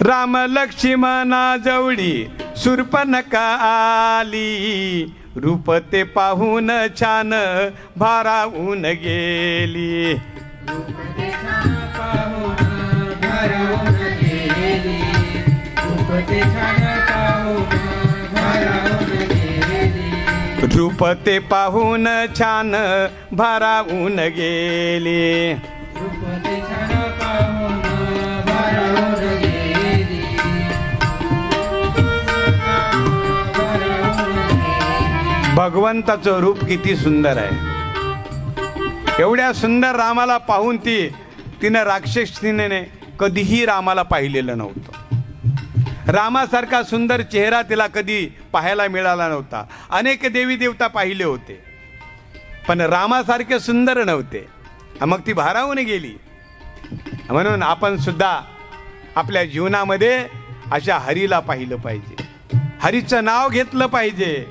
राम लक्ष्मणा जवळी शूर्पणखा आली, रूप ते पाहून छान भारावून गेली. रूप ते पाहून छान भारावून गेली. भगवंताचं रूप किती सुंदर आहे. एवढ्या सुंदर रामाला पाहून तिनं राक्षसीने कधीही रामाला पाहिलेलं नव्हतं. रामासारखा सुंदर चेहरा तिला कधी पाहायला मिळाला नव्हता. अनेक देवी देवता पाहिले होते, पण रामासारखे सुंदर नव्हते. मग ती भारावून गेली. म्हणून आपण सुद्धा आपल्या जीवनामध्ये अशा हरीला पाहिलं पाहिजे, हरीचं नाव घेतलं पाहिजे.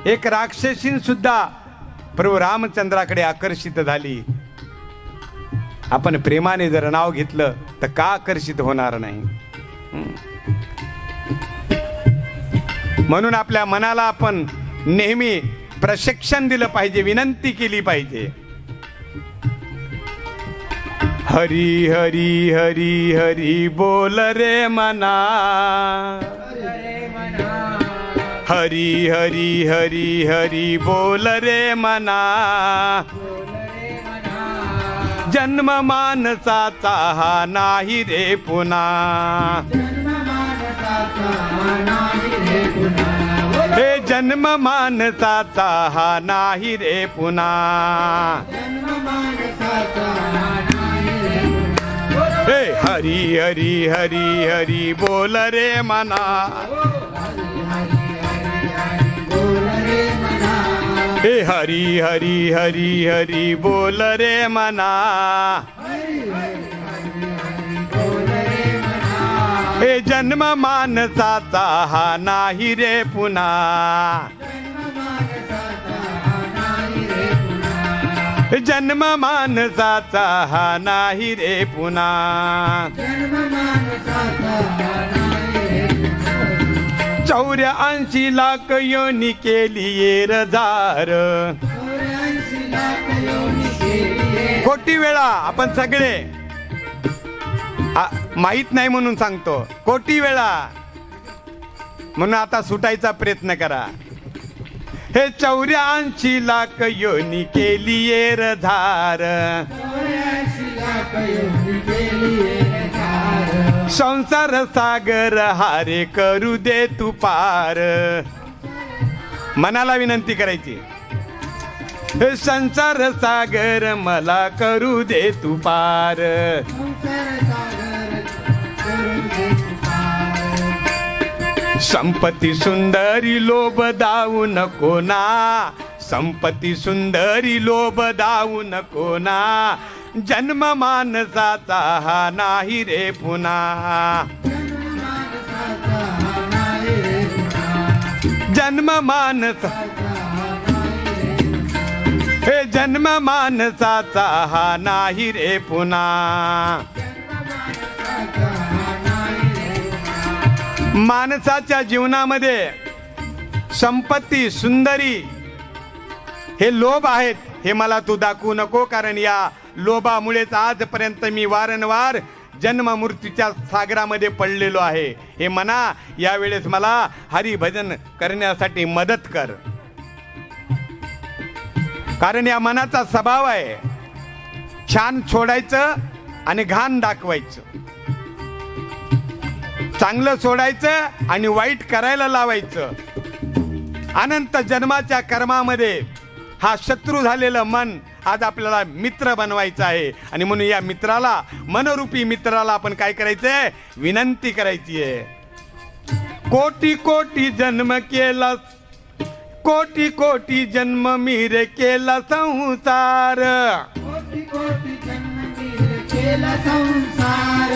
एक राक्षसीन सुद्धा प्रभू रामचंद्राकडे आकर्षित झाली. आपण प्रेमाने जर नाव घेतलं तर का आकर्षित होणार नाही. म्हणून आपल्या मनाला आपण नेहमी प्रशिक्षण दिलं पाहिजे, विनंती केली पाहिजे. हरी हरी हरी हरी बोल रे मना, हरी हरी हरी हरी बोल रे मना. जन्म मानसाचा हा नाही रे पुन्हा, हे जन्म मानसाचा हा नाही रे पुन्हा. हे हरी हरी हरी हरी बोल रे मना, हे हरी हरी हरी हरी बोल रे मना. हे जन्म मानसाचा हा नाही रे पुन्हा, जन्म मानसाचा हा नाही रे पुन्हा. चौऱ्या 80 लाख योनी केली येरदार. कोटी वेळा आपण सगळे माहित नाही म्हणून सांगतो, कोटी वेळा. म्हणून आता सुटायचा प्रयत्न करा. हे 84 लाख योनी केली येरधार. संसार सागर हारे करू दे तू पार. मनाला विनंती करायची, हे संसार सागर मला करू दे तू पार. संपत्ती सुंदरी लोभ दाऊ नको ना, संपत्ती सुंदरी लोभ दाऊ नको ना. जन्म मानसाचा हा नाही रे पुन्हा, जन्म मानस, हे जन्म मानसाचा हा नाही रे पुन्हा. माणसाच्या जीवनामध्ये संपत्ती सुंदरी हे लोभ आहेत, हे मला तू दाखवू नको. कारण या लोभामुळेच आजपर्यंत मी वारंवार जन्म मृत्यूच्या सागरामध्ये पडलेलो आहे. हे मना, यावेळेस मला हरिभजन करण्यासाठी मदत कर. कारण या मनाचा स्वभाव आहे छान सोडायचं आणि घाण दाखवायचं, चांगलं सोडायचं आणि वाईट करायला लावायचं. अनंत जन्माच्या कर्मामध्ये हा शत्रू झालेलं मन आज आपल्याला मित्र बनवायचं आहे. आणि म्हणून या मित्राला, मनरूपी मित्राला आपण काय करायचंय, विनंती करायची आहे. कोटी कोटी जन्म केला, कोटी कोटी जन्म मी रे केला संसार. कोटी कोटी जन्म मी रे केला संसार.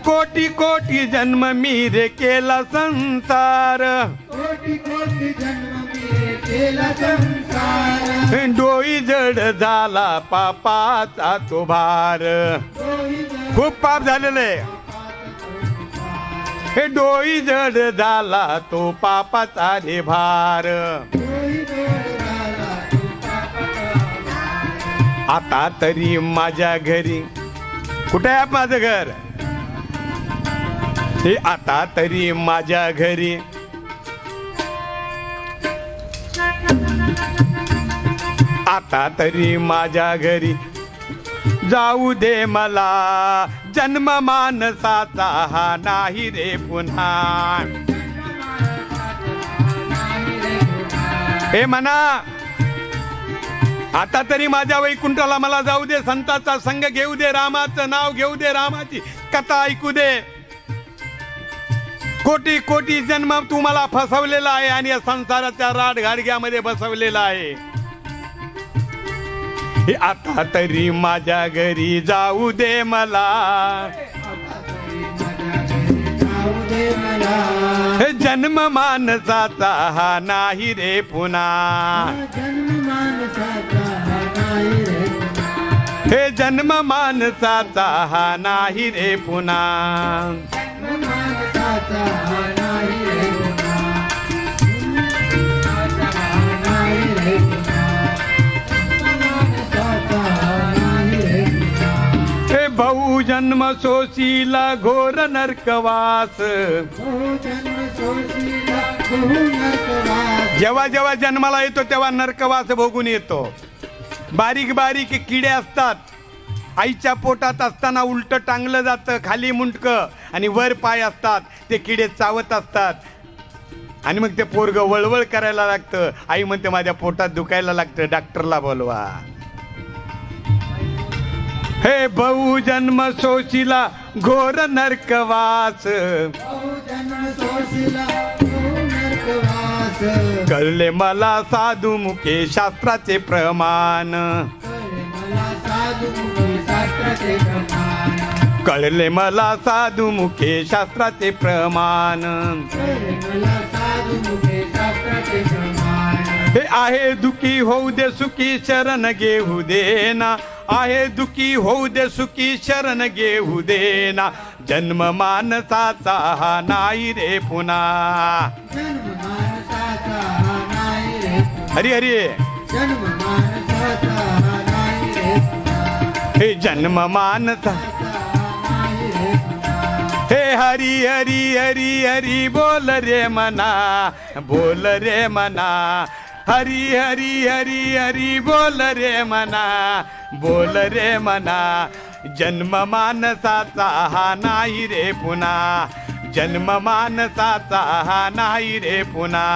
कोटी कोटी जन्म मी रे केला संसार. कोटी कोटी जन्म मी रे केला संसार. डोई जड झाला पापाचा तो भार. खूप पाप झालेलं आहे. हे डोई जड झाला तो पापाचा रे भार. आता तरी माझ्या घरी, कुठे आहे माझं घर? हे आता तरी माझ्या घरी आता तरी माझ्या घरी जाऊ दे मला. जन्म मानसाचा हा नाही रे पुन्हा. हे म्हणा, आता तरी माझ्या वैकुंठाला मला जाऊ दे. संताचा संग घेऊ दे, रामाचं नाव घेऊ दे, रामाची कथा ऐकू दे. कोटी कोटी जन्म तू मला फसवलेला आहे आणि या संसाराच्या राडगाडग्यामध्ये बसवलेला आहे. हे आता तरी माझ्या घरी जाऊ दे मला. हे जन्म मानसाचा हा नाही रे पुन्हा. हे जन्म मानसाचा हा नाही रे पुन्हा. हे बहु जन्म सोशीला घोर नरकवास. जेव्हा जेव्हा जन्माला येतो तेव्हा नरकवास भोगून येतो. बारीक बारीक किडे असतात. आईच्या पोटात असताना उलट टांगलं जातं, खाली मुंडकं आणि वर पाय असतात. ते किडे चावत असतात आणि मग ते पोरगं वळवळ करायला लागतं. आई म्हणते माझ्या पोटात दुखायला लागतं, डॉक्टरला बोलवा. हे बहु जन्म सोशीला घोर नरकवास. कळले मला साधू मुखे शास्त्राचे प्रमाण. कळले मला साधू मुखे शास्त्राचे प्रमाण. हे आहे दुखी होऊ दे सुखी शरण घेऊ दे ना. आहे दुखी होऊ दे सुखी शरण घेऊ दे ना. जन्म मानसाचा हा नाही रे पुन्हा. हरी हरी. हे जन्म मानसा. हे हरी हरी हरी हरी बोल रे मना, बोल रे मना. हरी हरी हरी हरी बोल रे मना, बोल रे मना. जन्म मानसाचा हा नाही रे पुन्हा. जन्म मानसाचा हा नाही रे पुन्हा.